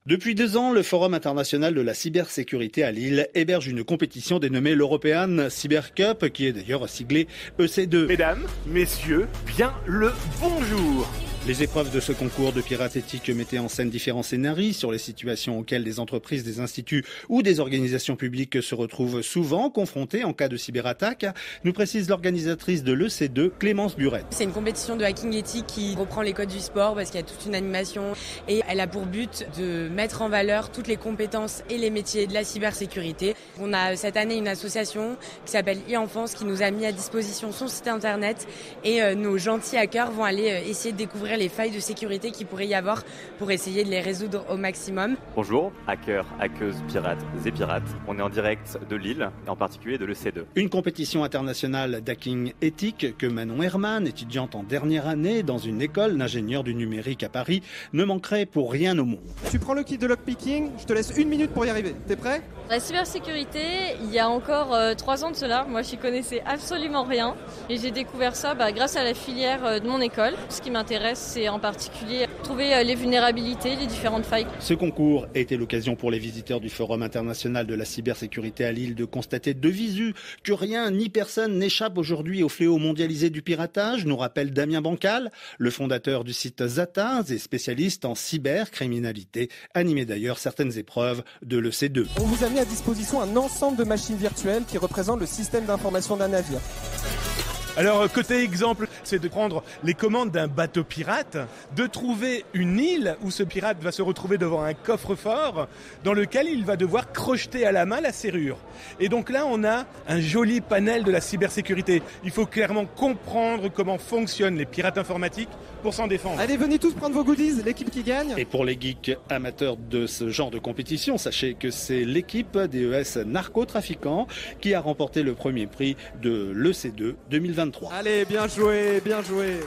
Depuis 2 ans, le Forum international de la cybersécurité à Lille héberge une compétition dénommée l'European Cyber Cup, qui est d'ailleurs siglée EC2. Mesdames, messieurs, bien le bonjour. Les épreuves de ce concours de pirates éthiques mettaient en scène différents scénarios sur les situations auxquelles des entreprises, des instituts ou des organisations publiques se retrouvent souvent confrontées en cas de cyberattaque, nous précise l'organisatrice de l'EC2, Clémence Burette. C'est une compétition de hacking éthique qui reprend les codes du sport parce qu'il y a toute une animation et elle a pour but de mettre en valeur toutes les compétences et les métiers de la cybersécurité. On a cette année une association qui s'appelle e-Enfance qui nous a mis à disposition son site internet et nos gentils hackers vont aller essayer de découvrir les failles de sécurité qu'il pourrait y avoir pour essayer de les résoudre au maximum. Bonjour, hackers, hackeuses, pirates et pirates. On est en direct de Lille, et en particulier de l'EC2. Une compétition internationale d'hacking éthique que Manon Herman, étudiante en dernière année dans une école d'ingénieurs du numérique à Paris, ne manquerait pour rien au monde. Tu prends le kit de lockpicking, je te laisse 1 minute pour y arriver. T'es prêt ? La cybersécurité, il y a encore 3 ans de cela, moi j'y connaissais absolument rien et j'ai découvert ça grâce à la filière de mon école. Ce qui m'intéresse, c'est en particulier trouver les vulnérabilités, les différentes failles. Ce concours était l'occasion pour les visiteurs du Forum international de la cybersécurité à Lille de constater de visu que rien ni personne n'échappe aujourd'hui au fléau mondialisé du piratage, nous rappelle Damien Bancal, le fondateur du site Zata et spécialiste en cybercriminalité, animé d'ailleurs certaines épreuves de l'EC2. On vous a mis à disposition un ensemble de machines virtuelles qui représentent le système d'information d'un navire. Alors, côté exemple, c'est de prendre les commandes d'un bateau pirate, de trouver une île où ce pirate va se retrouver devant un coffre-fort dans lequel il va devoir crocheter à la main la serrure. Et donc là, on a un joli panel de la cybersécurité. Il faut clairement comprendre comment fonctionnent les pirates informatiques pour s'en défendre. Allez, venez tous prendre vos goodies, l'équipe qui gagne. Et pour les geeks amateurs de ce genre de compétition, sachez que c'est l'équipe DES narcotrafiquants qui a remporté le premier prix de l'EC2 2023. Allez, bien joué, bien joué.